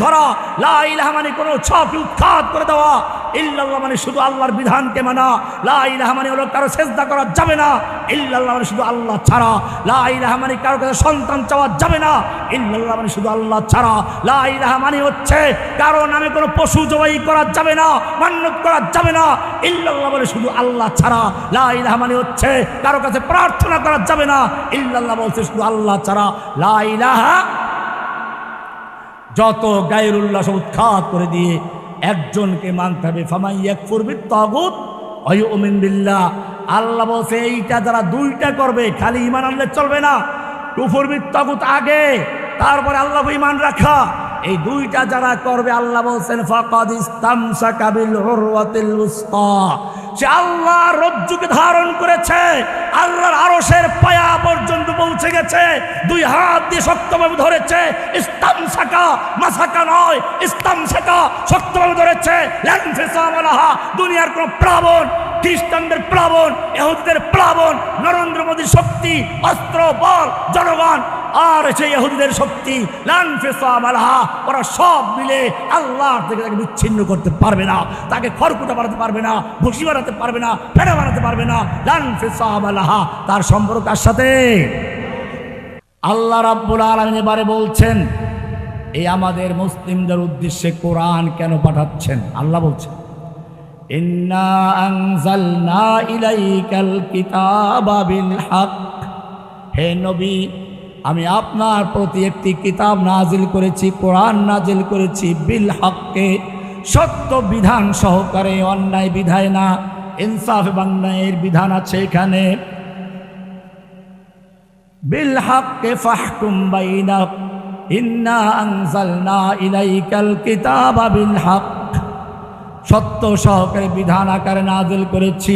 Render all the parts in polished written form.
ধরা, লা ইলাহা মানে কোনো উৎসবকে উৎখাত করে দেওয়া, ইল্লাল্লাহ মানে শুধু আল্লাহর বিধানকে মানা, লা ইলাহা মানে হলো কারো সেজদা করা যাবে না, ইল্লাল্লাহ মানে শুধু আল্লাহ ছাড়া, লা ইলাহা মানে কারো কাছে সন্তান চাওয়া যাবে না, ইল্লাল্লাহ মানে শুধু আল্লাহ ছাড়া, লা ইলাহা মানে হচ্ছে কারো নামে কোনো পশু জবাই করা যাবে না, মান্যত করা যাবে না, ইল্লাল্লাহ মানে শুধু আল্লাহ ছাড়া, লা ইলাহা মানে হচ্ছে কারো কাছে প্রার্থনা করা যাবে না, ইল্লাল্লাহ বলছে শুধু আল্লাহ ছাড়া, লা ইলাহা। যত গায়রুল্লাহ সব উৎখাত করে দিয়ে একজনকে মানতে হবে, ফামান ইয়াকফুর বিত-তাগুত ওয়া ইউমিন বিল্লাহ। আল্লাহ বলছে এইটা যারা দুইটা করবে, খালি ঈমান আনলে চলবে না, কুফর বিত-তাগুত আগে, তারপরে আল্লাহকে ঈমান রাখা, এই দুইটা যারা করবে আল্লাহ বলছেন ফাকাদ ইসতামসাকা বিল উরওয়াতিল উসকা, সে আল্লাহর রজ্জুকে ধারণ করেছে, আল্লাহর আরশের পায়া পর্যন্ত পৌঁছে গেছে, দুই হাত দিয়ে শক্তভাবে ধরেছে, ইসতামসাকা মাসাকা নয়, ইসতামসাকা শক্তভাবে ধরেছে, লান ফিসাম লাহা, দুনিয়ার কোন প্লাবন, খ্রিস্টানদের প্লাবন, ইহুদিদের প্লাবন, নরেন্দ্র মোদীর শক্তি, অস্ত্র বল, জনগণ আর সেই ইহুদিদের শক্তি, লান ফিসাম লাহা, ওরা সব মিলে আল্লাহর থেকে তাকে বিচ্ছিন্ন করতে পারবে না, তাকে খড়কুটা বানাতে পারবে না, ভুসি বানাতে পারবে না, ফেনা বানাতে পারবে না, লান ফিসাম লাহা। তার সম্পর্ক কার সাথে? আল্লাহ রাব্বুল আলামিন এবারে বলছেন এই আমাদের মুসলিমদের উদ্দেশ্যে কোরআন কেন পাঠাচ্ছেন। আল্লাহ বলছেন ইন্না আনজালনা ইলাইকাল কিতাবা বিল হক, হে নবী আমি আপনার প্রতি একটি কিতাব নাজিল করেছি, কোরআন নাজিল করেছি, বিল হককে সত্য বিধান সহকারে, অন্যায় বিধায় না, ইনসাফ এবং ন্যায়ের বিধান আছে এখানে। বিল হককে ফাহকুম বাইনাহুম ইন্না আনজালনা ইলাইকাল কিতাবা বিল হক, সত্য সহকারে বিধান আকারে নাজিল করেছি।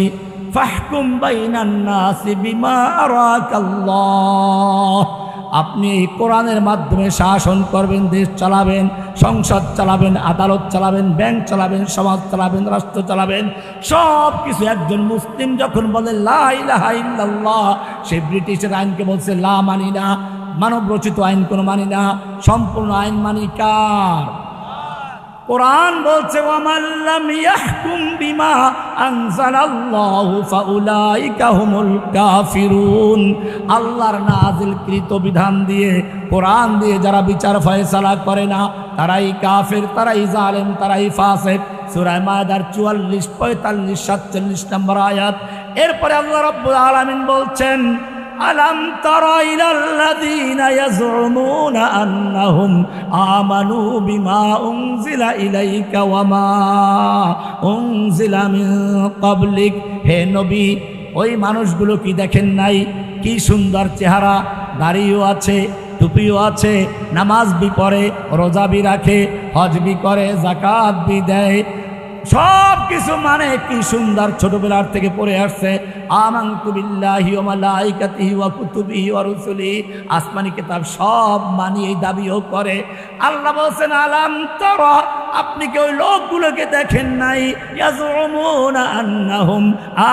ফাহকুম বাইনান নাসি বিমা আরাকাল্লাহ, আপনি এই কোরআনের মাধ্যমে শাসন করবেন, দেশ চালাবেন, সংসদ চালাবেন, আদালত চালাবেন, ব্যাংক চালাবেন, সমাজ চালাবেন, রাষ্ট্র চালাবেন, সব কিছু একজন মুসলিম যখন বলে লা ইলাহা ইল্লাল্লাহ, সে ব্রিটিশের আইনকে বলছে লা মানি না, মানব রচিত আইন কোনো মানি না, সম্পূর্ণ আইন মানি কার? কোরআন বলছে ওয়ামান লাম ইয়াহকুম বিমা আনজালাল্লাহু ফাউলাইকা হুমুল কাফিরুন, আল্লাহর নাযিলকৃত বিধান দিয়ে, কোরআন দিয়ে যারা বিচার ফয়সালা করে না, তারাই কাফের, তারাই জালেম, তারাই ফাসিক। সূরা মায়দার 44, 45, 47 নম্বর আয়াত। এরপরে আল্লাহ রাব্বুল আলামিন বলছেন আলাম তারা ইলাল্লাযীনা ইয়াজউমুনা আন্নাহুম আমানু বিমা উনজিলা ইলাইকা ওয়া মা উনজিলা মিন ক্বাবলিক, হে নবী ওই মানুষগুলো কি দেখেন নাই, কি সুন্দর চেহারা, দাড়িও আছে, টুপিও আছে, নামাজ বি পড়ে, রোজা বি রাখে, হজ বি করে, যাকাত বি দেয়, সব কিছু মানে কি সুন্দর, ছোটবেলার থেকে পড়ে আসছে। আমানতু বিল্লাহি ওয়া মালাইকাতিহি ওয়া কুতুবিহি ওয়া রুসুলিহি, আসমানি কিতাব সব মানি, এই দাবিও করে। আল্লাহ বলছেন আলাম তারা, আপনি কি ওই লোকগুলোকে দেখেন নাই, ইয়াজউমুনা আন্নাহুম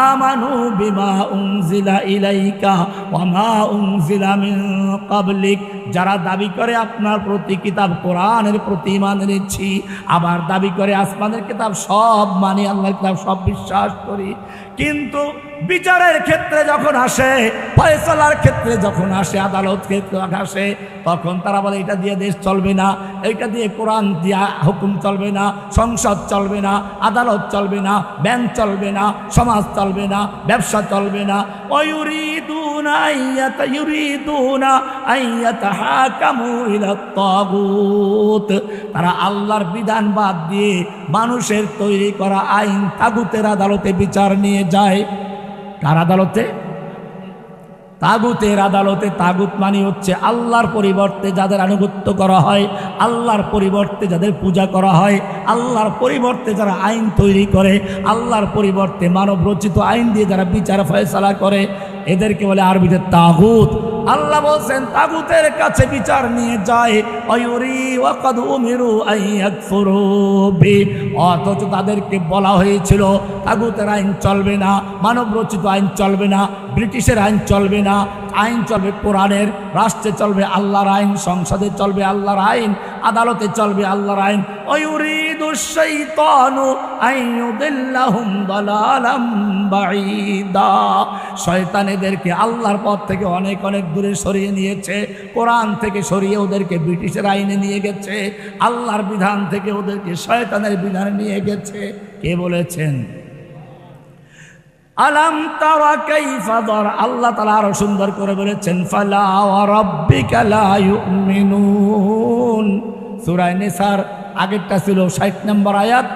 আমানু বিমা উনজিলা ইলাইকা ওয়া মা উনজিলা মিন ক্বাবলিক, যারা দাবি করে আপনার প্রতি কিতাব কোরআনের প্রতি ঈমান এনেছি, আবার দাবি করে আসমানের কিতাব সব মানি, আল্লাহর কিতাব সব বিশ্বাস করি, কিন্তু বিচারের ক্ষেত্রে যখন আসে, ফয়সালার ক্ষেত্রে যখন আসে, আদালত ক্ষেত্রে আসে, তখন তারা বলে এটা দিয়ে দেশ চলবে না, এইটা দিয়ে কোরআন দিয়া হুকুম চলবে না, সংসদ চলবে না, আদালত চলবে না, ব্যাংক চলবে না, সমাজ চলবে না, ব্যবসা চলবে না। ওয়ায়ুরিদুনা আইয়াতাহাকামু ইলাত তাগুত, তারা আল্লাহর বিধান বাদ দিয়ে মানুষের তৈরি করা আইন তাগুতের আদালতে বিচার নিয়ে যায়। কার আদালতে? তাগুতের আদালতে। তাগুত মানে হচ্ছে আল্লাহর পরিবর্তে যাদের আনুগত্য করা হয়, আল্লাহর পরিবর্তে যাদের পূজা করা হয়, আল্লাহর পরিবর্তে যারা আইন তৈরি করে, আল্লাহর পরিবর্তে মানব রচিত আইন দিয়ে যারা বিচার ফয়সালা করে, এদেরকে বলে আরবিতে তাগুত। আল্লাহ বলছেন তাগুতের কাছে বিচার নিয়ে যায়, অথচ তাদেরকে বলা হয়েছিল তাগুতের আইন চলবে না, মানব রচিত আইন চলবে না, ব্রিটিশের আইন চলবে না, আইন চলবে কোরআনের, রাষ্ট্রে চলবে আল্লাহর আইন, সংসদে চলবে আল্লাহর আইন, আদালতে চলবে আল্লাহর আইন। ওয়ায়ুরিদুশ শাইতানু আইয়ুদিল্লাহুম দালালাম বাঈদা। শয়তান এদেরকে আল্লাহর পথ থেকে অনেক অনেক দূরে সরিয়ে নিয়েছে, কোরআন থেকে সরিয়ে ওদেরকে ব্রিটিশের আইনে নিয়ে গেছে, আল্লাহর বিধান থেকে ওদেরকে শয়তানের বিধানে নিয়ে গেছে। কে বলেছেন? আলাম তারা কাইফা দার। আল্লাহ তাআলা আরো সুন্দর করে বলেছেন, ফালা ওয়া রাব্বিকা লা ইউমিনুন। সূরা নিসার আগেরটা ছিল 60 নম্বর আয়াত,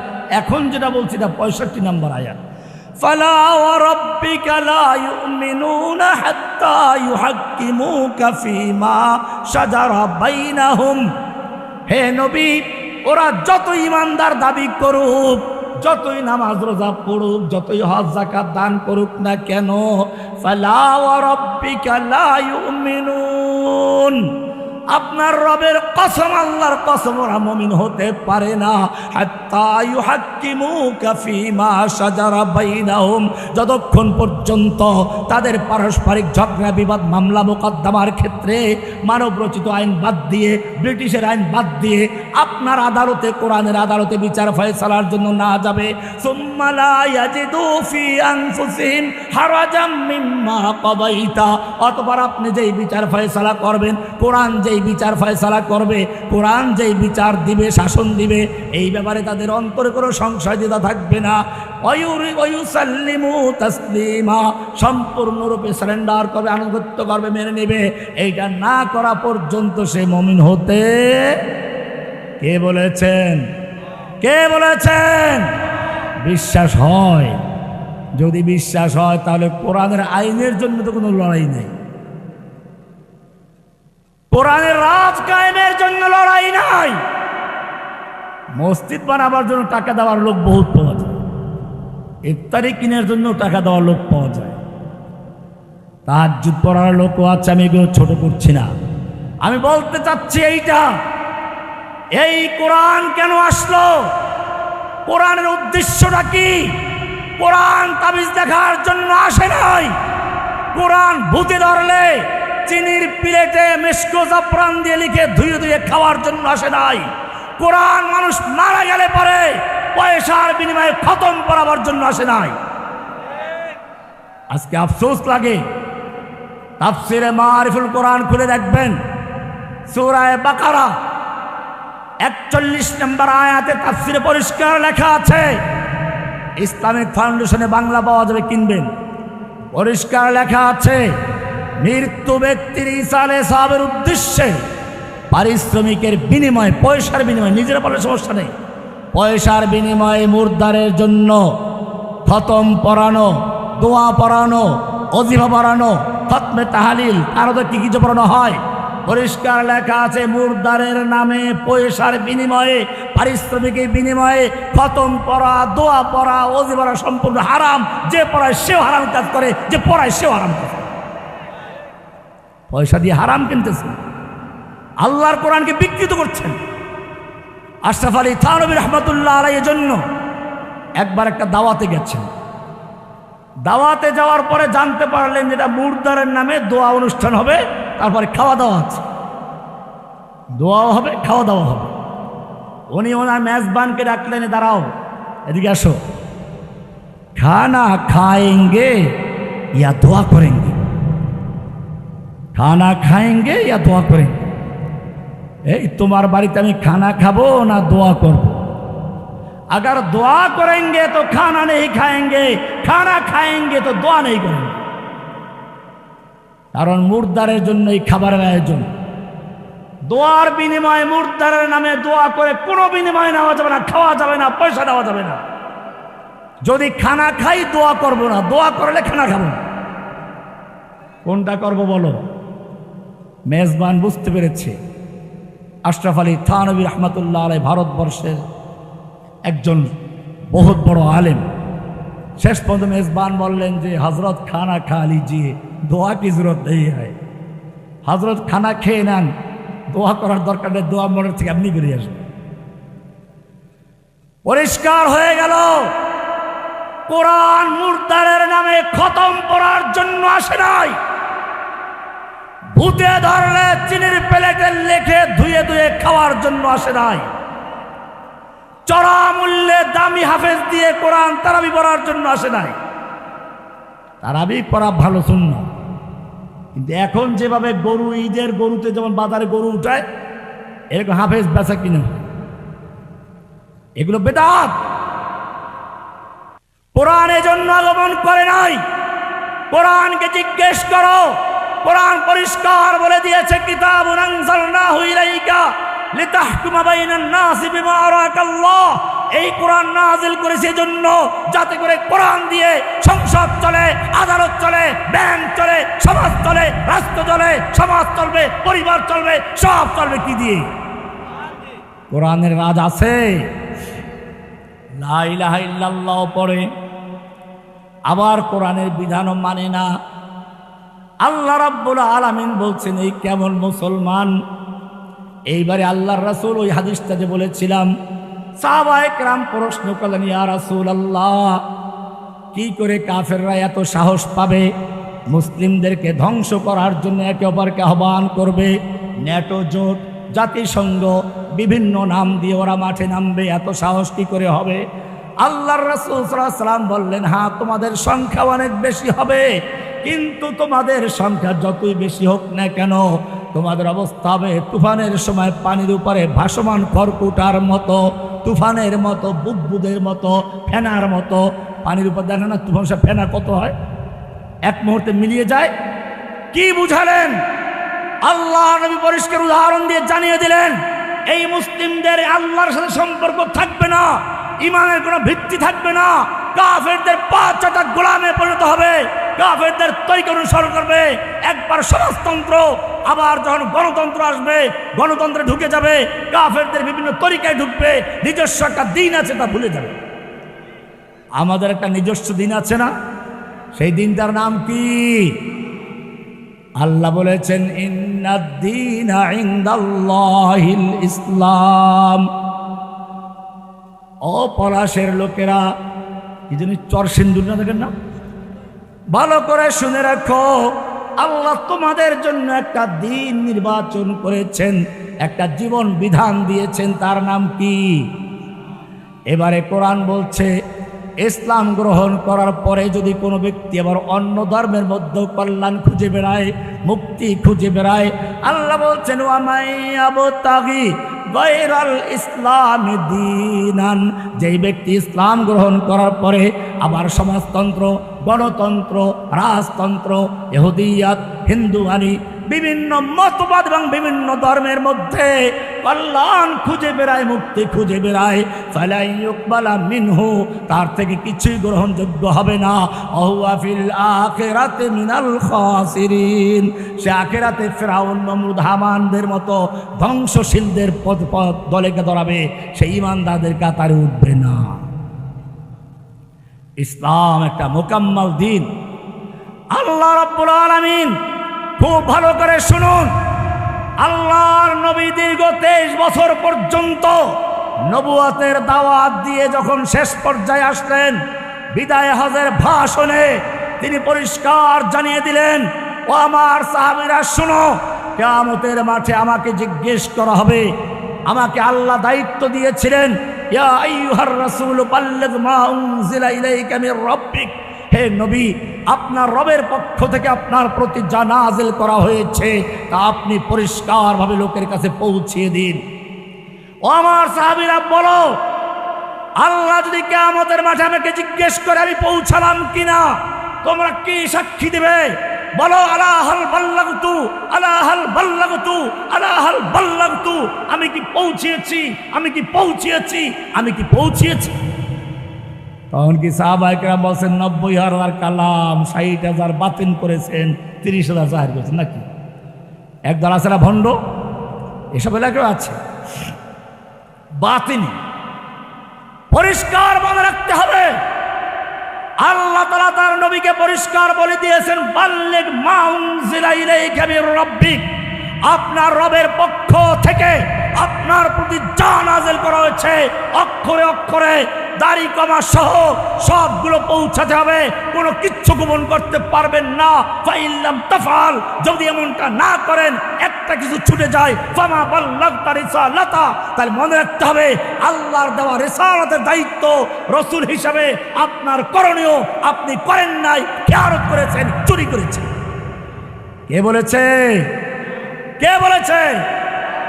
এখন যেটা বলছি এটা 65 নম্বর আয়াত। ফালা ওয়া রাব্বিকা লা ইউমিনুনা হাত্তা ইউহাক্কিমুকা ফীমা শাজারা বাইনাহুম। হে নবী, ওরা যত ঈমানদার দাবি করুক, যতই নামাজ রোজা পড়ুক, যতই হজ যাকাত দান করুক না কেন, ফালা ওয়া রাব্বিকা লা ইউমিনুন, আপনার রবের কসম, আল্লাহর কসম, ওরা মুমিন হতে পারে না। হাত্তা ইউহাক্কিমুকা ফীমা শাজারা বাইনাহুম, যতক্ষণ পর্যন্ত তাদের পারস্পরিক ঝগড়া বিবাদ মামলা মোকদ্দমার ক্ষেত্রে মানব রচিত আইন বাদ দিয়ে, ব্রিটিশের আইন বাদ দিয়ে আপনার আদালতে, কোরআনের আদালতে বিচার ফয়সালার জন্য না যাবে। সুম্মা লা ইয়াজিদু ফি আনফুসিহিম হারাজাম মিম্মা কাদাইতা, অতঃপর আপনি যেই বিচার ফয়সালা করবেন, কোরআন যেই বিচার ফয়সালা করবে, কোরআন যেই বিচার দিবে, শাসন দিবে, এই ব্যাপারে তাদের অন্তরে কোনো সংশয় দ্বিধা থাকবে না। ওয়ায়ুসাল্লিমু তাসলিমা, সম্পূর্ণরূপে সারেন্ডার করবে, আনুগত্য করবে, মেনে নেবে। এইটা না করা পর্যন্ত সে মুমিন হতে, কে বলেছেন? কে বলেছেন? বিশ্বাস হয়। যদি বিশ্বাস হয় তাহলে কোরআনের আইনের জন্য তো কোনো লড়াই নেই, কোরআনের রাজ কায়েমের জন্য লড়াই নাই। মসজিদ বানাবার জন্য টাকা দেওয়ার লোক বহুত পাওয়া যায়, ইফতারি কিনার জন্য টাকা দেওয়ার লোক পাওয়া যায়, তাহাজ্জুদ পড়ার লোকও আছে। আমি এগুলো ছোট করছি না, আমি বলতে চাচ্ছি এইটা, এই কোরআন কেন আসলো, কোরআনের উদ্দেশ্যটা কি? কোরআন তাবিজ দেখার জন্য আসে নাই। কোরআন ভূতে ধরলে চিনির প্লেটে মেশকো জাফরান দিয়ে লিখে ধুয়ে ধুয়ে খাওয়ার জন্য আসে নাই। কোরআন মানুষ মারা গেলে পরে পয়সার বিনিময়ে খতম করাবার জন্য আসে নাই। আজকে আফসোস লাগে, তাফসিরে মারিফুল কোরআন খুলে দেখবেন, সূরা বাকারা 41 নম্বর আয়াতে তাফসিরে পরিষ্কার লেখা আছে, ইসলামিক ফাউন্ডেশনে বাংলা পাওয়া যাবে, কিনবেন, পরিষ্কার লেখা আছে, মৃত্যু ব্যক্তির ঈসা আলাইহিস সালামের উদ্দেশ্যে পারিশ্রমিকের বিনিময়ে, পয়সার বিনিময়ে, নিজেরা বলে সমস্যা নেই, পয়সার বিনিময়ে মুর্দারের জন্য খতম পড়ানো, দোয়া পড়ানো, ওজিফা পড়ানো, খতমে তাহলিল, আরো তো কি কিছু পড়ানো হয়। পরিষ্কার লেখা আছে, মুর্দারের নামে পয়সার বিনিময়ে, পারিশ্রমিকের বিনিময়ে খতম পড়া, দোয়া পড়া, ওজিফা পড়া সম্পূর্ণ হারাম। যে পড়ায় সেও হারাম কাজ করে, যে পড়ায় সেও হারাম কাজ করে। পয়সা দিয়ে হারাম কিনতেছেন, আল্লাহর কোরআনকে বিকৃত করছেন। আশরাফ আলী থানভী রহমতুল্লাহ আলাইহির জন্য একবার একটা দাওয়াতে গেছেন, দাওয়াতে যাওয়ার পরে জানতে পারলেন যেটা মুর্দারের নামে দোয়া অনুষ্ঠান হবে, তারপরে খাওয়া দাওয়া আছে, দোয়াও হবে, খাওয়া দাওয়া হবে। উনি ওনার মেজবানকে ডাকলেন, দাঁড়াও, এদিকে আসো, খানা খাएंगे या दुआ करेंगे, খানা খাएंगे या दुआ करेंगे। এই তোমার বাড়িতে আমি খানা খাবো না দোয়া করব? अगर दुआ करेंगे तो खाना नहीं खाएंगे, खाना खाएंगे तो दुआ नहीं करेंगे। কারণ মুর্দারের জন্য এই খাবারের আয়োজন, দোয়ার বিনিময়ে মুর্দারের নামে দোয়া করে কোনো বিনিময় নেওয়া যাবে না, খাওয়া যাবে না, পয়সা দেওয়া যাবে না। যদি খানা খাই দোয়া করব না, দোয়া করলে খানা খাবো না। কোনটা করব বলো? মেজবান বুঝতে পেরেছে। আশরাফ আলী থানভী রহমতুল্লাহ আলাইহি ভারতবর্ষের একজন বহুত বড় আলেম। শেষ পর্যন্ত মেজবান বললেন যে হজরত খানা খা লিজিয়ে, দোয়া কি জরুরত নেই হয়, হজরত খানা খেয়ে নেন, দোয়া করার দরকার নেই, দোয়া মনের থেকে আপনি বেরিয়ে আসবেন। পরিষ্কার হয়ে গেল, কোরআন মুর্দারের নামে খতম পড়ার জন্য আসে নাই, ভূতে ধরলে চিনির প্লেটে লেখে ধুয়ে ধুয়ে খাওয়ার জন্য আসে নাই, চড়া মূল্যে দামি হাফেজ দিয়ে কোরআন তারাবি পড়ার জন্য আসে নাই। তারাবি পড়া ভালো সুন্নাত, কিন্তু এখন যেভাবে গরু, ঈদের গরুতে যেমন বাজারে গরু উঠায়, এরকম হাফেজ বেচা কিনে, এগুলো বেদাত। কোরআন এজন্য আগমন করে নাই। কোরআনকে জিজ্ঞেস করো, কোরআন পরিষ্কার বলে দিয়েছে, কিতাবুন আনজালনাহু ইলাইকা লিতাহকুমা বাইনান নাসি বিমা আরাকাল্লাহ। এই কোরআন নাযিল করেছে এজন্য যাতে করে কোরআন দিয়ে সংসদ চলে, আদালত চলে, ব্যাংক চলে, সমাজ চলে, রাষ্ট্র চলে, সমাজ চলবে, পরিবার চলবে, সব চলবে কি দিয়ে? কোরআনের রাজ আছে। লা ইলাহা ইল্লাল্লাহ পড়ে, আবার কোরআনের বিধানও মানে না। আল্লাহ রাব্বুল আলামিন বলছেন, এই কেমন মুসলমান। এইবারে আল্লাহর রাসূল ওই হাদিসটা যে বলেছিলাম, সাহাবায়ে কেরাম প্রশ্ন করলেন, ইয়া রাসূলুল্লাহ, কি করে কাফেররা এত সাহস পাবে মুসলিমদেরকে ধ্বংস করার জন্য একে অপরকে আহ্বান করবে? ন্যাটো জোট, জাতিসংঘ, বিভিন্ন নাম দিয়ে ওরা মাঠে নামবে, এত সাহস কি করে হবে? আল্লাহর রাসূল সাল্লাল্লাহু আলাইহি ওয়াসাল্লাম বললেন, হ্যাঁ, তোমাদের সংখ্যা অনেক বেশি হবে, কিন্তু তোমাদের সংখ্যা যতই বেশি হোক না কেন, তোমাদের অবস্থা হবে তুফানের সময় পানির উপরে ভাসমান খড়কুটার মতো, তুফানের মতো, বুদবুদের মতো, ফেনার মতো। পানির উপর দেখেন না তুফান, সে ফেনা কত হয়, এক মুহূর্তে মিলিয়ে যায়। কি বুঝালেন? আল্লাহ নবী পরিষ্কার উদাহরণ দিয়ে জানিয়ে দিলেন, এই মুসলিমদের আল্লাহর সাথে সম্পর্ক থাকবে না, ইমানের কোনো ভিত্তি থাকবে না, কাফেরদের পাঁচ ছটা গোলামে পরিণত হবে, কাফেরদের তরিকা অনুসরণ করবে। একবার সমাজতন্ত্র, আবার যখন গণতন্ত্র আসবে, গণতন্ত্রে ঢুকে যাবে, কাফেরদের বিভিন্ন তরিকায় ঢুকবে, নিজস্ব একটা দিন আছে তা ভুলে যাবে। আমাদের একটা নিজস্ব দিন আছে না? সেই দিনটার নাম কি? আল্লাহ বলেছেন, ইন্নাদ-দীনা ইনদাল্লাহিল ইসলাম। অপলাশের লোকেরা কি জানি চর সিন্দুর না দেখেন না? ভালো করে শুনে রাখো, আল্লাহ তোমাদের জন্য একটা দিন নির্বাচন করেছেন, একটা জীবন বিধান দিয়েছেন, তার নাম কি? এবারে কোরআন বলছে, ইসলাম গ্রহণ করার পরে যদি কোনো ব্যক্তি আবার অন্য ধর্মের মধ্যে কল্যাণ খুঁজে বেড়ায়, মুক্তি খুঁজে বেড়ায়, আল্লাহ বলছেন, ওয়ামাইয়াবতাগি গায়রাল ইসলামি দীনান, যেই ব্যক্তি ইসলাম গ্রহণ করার পরে আবার সমাজতন্ত্র, গণতন্ত্র, রাজতন্ত্র, ইহুদিয়াত, হিন্দুয়ানি, বিভিন্ন মতবাদ এবং বিভিন্ন ধর্মের মধ্যে কল্যাণ খুঁজে বেড়ায়, মুক্তি খুঁজে বেড়ায়, ফালা ইউকবালা মিনহু, তার থেকে কিছুই গ্রহণযোগ্য হবে না। ওয়া ফিল আখিরাতি মিনাল খাসিরিন, সে আখিরাতে ফিরআউন, নমরুদ, হামানদের মতো ধ্বংসশীলদের দলেকে ধরাবে, সেই ঈমানদারদের কাতারে উঠবে না। ইসলাম একটা মোকাম্মল দিন। আল্লাহ রাব্বুল আলামিন, খুব ভালো করে শুনুন, আল্লাহর নবী দীর্ঘ 23 বছর পর্যন্ত নবুয়তের দাওয়াত দিয়ে যখন শেষ পর্যায়ে আসলেন, বিদায় হজের ভাষণে তিনি পরিষ্কার জানিয়ে দিলেন, ও আমার সাহাবীরা শুনো, কিয়ামতের মাঠে আমাকে জিজ্ঞেস করা হবে। আমাকে আল্লাহ দায়িত্ব দিয়েছিলেন, ইয়া আইয়ুহার রাসূল বাল্লিগ মা উনজিলা ইলাইকা মির রাব্বিক, হে নবী, আপনার রবের পক্ষ থেকে আপনার প্রতি যা নাযিল করা হয়েছে তা আপনি পরিষ্কারভাবে লোকের কাছে পৌঁছিয়ে দিন। ও আমার সাহাবীরা, বলো, আল্লাহ যদি কিয়ামতের মাঠে আমাকে জিজ্ঞেস করে আমি পৌঁছালাম কিনা, তোমরা কি সাক্ষী দেবে? বলো, আলা হাল বাল্লাগতু, আলা হাল বাল্লাগতু, আলা হাল বাল্লাগতু, আমি কি পৌঁছিয়েছি, আমি কি পৌঁছিয়েছি, আমি কি পৌঁছিয়েছি? তখন কি সাহাবায়ে কেরাম বলছেন, 90,000 কালাম, 60,000 বাতিল করেছেন, 30,000 জাহির করেছেন নাকি? একদল আছে না ভণ্ড, এসব এলাকাও আছে। বাতিল পরিষ্কার মনে রাখতে হবে। আল্লাহ তাআলা তার নবীকে পরিষ্কার বলে দিয়েছেন, বাল্লিগ মা উনজিলা ইলাইকা মির রাব্বিক, আপনার রবের পক্ষ থেকে আপনার প্রতি যা নাযিল করা হয়েছে অক্ষরে অক্ষরে দাড়ি কমা সহ সবগুলো পৌঁছাতে হবে, কোনো কিচ্ছু গোপন করতে পারবেন না। ফাইল্লাম তাফআল, যদি এমনটা না করেন একটা কিছু ছুটে যায়, ফামা বাল্লাগতা রিসালাতা, তাহলে মনে রাখতে হবে আল্লাহর দেওয়া রিসালাতের দায়িত্ব রাসূল হিসাবে আপনার করণীয় আপনি করেন নাই, খেয়ানত করেছেন, চুরি করেছেন। কে বলেছে? কে বলেছে?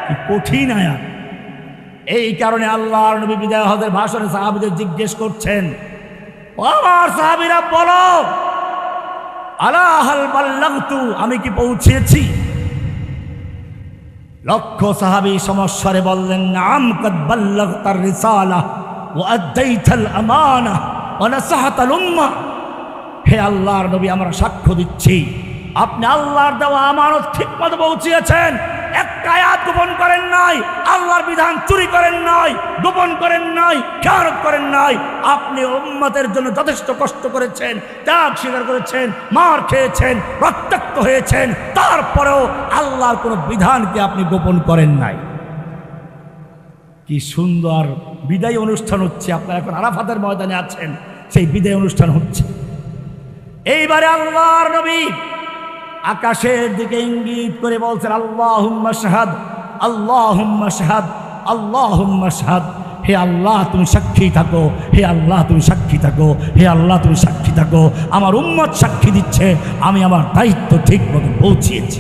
কি কঠিন আয়াত। এই কারণে আল্লাহর নবী বিদায় হজের ভাষণে সাহাবীদের জিজ্ঞেস করছেন, ও আমার সাহাবীরা বলো, আলা হাল বাল্লাগতু, আমি কি পৌঁছেছি? লক্ষ সাহাবী সমস্বরে বললেন, নাম কাদ বাল্লাগতার রিসালাহ ওয়া আদাইতাল আমানাহ ওয়া নাসাহাতাল উম্মাহ। হে আল্লাহর নবী, আমরা সাক্ষ্য দিচ্ছি আপনি আল্লাহর দেওয়া আমানত ঠিকমতো পৌঁছিয়েছেন, একটা আয়াত গোপন করেন নাই, আল্লাহর বিধান চুরি করেন নাই, গোপন করেন নাই, খেয়ানত করেন নাই। আপনি উম্মতের জন্য যথেষ্ট কষ্ট করেছেন, ত্যাগ স্বীকার করেছেন, মার খেয়েছেন, রক্তাক্ত হয়েছেন, তারপরেও আল্লাহর কোনো বিধানকে আপনি গোপন করেন নাই। কি সুন্দর বিদায় অনুষ্ঠান হচ্ছে। আপনারা এখন আরাফাতের ময়দানে আছেন, সেই বিদায় অনুষ্ঠান হচ্ছে। এইবারে আল্লাহর নবী আকাশের দিকে ইঙ্গিত করে বলছেন, আল্লাহুম্মা শাহাদ, আল্লাহুম্মা শাহাদ, আল্লাহুম্মা শাহাদ। হে আল্লাহ তুমি সাক্ষী থাকো, হে আল্লাহ তুমি সাক্ষী থাকো, হে আল্লাহ তুমি সাক্ষী থাকো। আমার উম্মত সাক্ষী দিচ্ছে আমি আমার দায়িত্ব ঠিক মতো পৌঁছিয়েছি।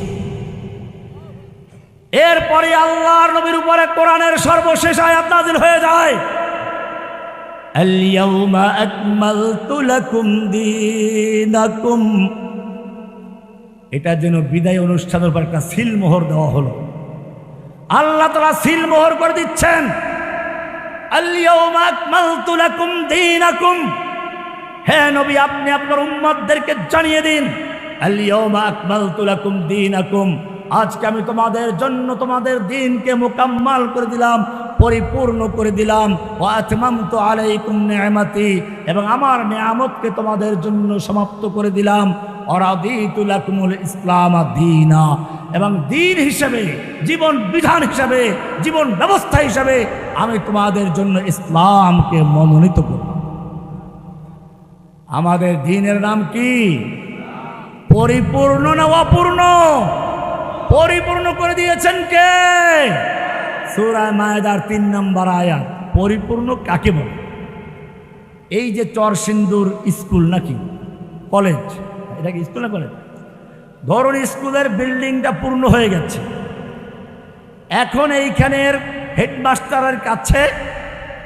এরপরে আল্লাহর নবীর উপরে কোরআনের সর্বশেষ আয়াত নাযিল হয়ে যায়, আল ইয়াউমা আকমালতু লাকুম দীনাকুম। এটার জন্য বিদায় অনুষ্ঠানের উপর একটা সিলমোহর দেওয়া হলো। আল্লাহ তাআলা সিলমোহর করে দিচ্ছেন, আল ইয়াউমা আকমালতু লাকুম দীনাকুম। হে নবী, আপনি আপনার উম্মতদেরকে জানিয়ে দিন, আল ইয়াউমা আকমালতু লাকুম দীনাকুম, আজকে আমি তোমাদের জন্য তোমাদের দিনকে মুকাম্মাল করে দিলাম, পরিপূর্ণ করে দিলাম। ওয়া আতমামতু আলাইকুম নি'মাতি, এবং আমার নিয়ামতকে তোমাদের জন্য সমাপ্ত করে দিলাম। ওয়ারাদিতু লাকুমুল ইসলাম দীনা, এবং দিন হিসেবে, জীবন বিধান হিসেবে, জীবন ব্যবস্থা হিসেবে আমি তোমাদের জন্য ইসলামকে মনোনীত করলাম। আমাদের দ্বীনের নাম কি? পরিপূর্ণ না অপূর্ণ? পরিপূর্ণ করে দিয়েছেন কে? সূরা মায়েদার 3 নম্বর আয়াত। পরিপূর্ণ কাকে বলে? এই যে চরসিন্দুর স্কুল নাকি কলেজ, এটা কি স্কুল না কলেজ? ধরুন স্কুলের বিল্ডিংটা পূর্ণ হয়ে গেছে, এখন এইখানের হেডমাস্টারের কাছে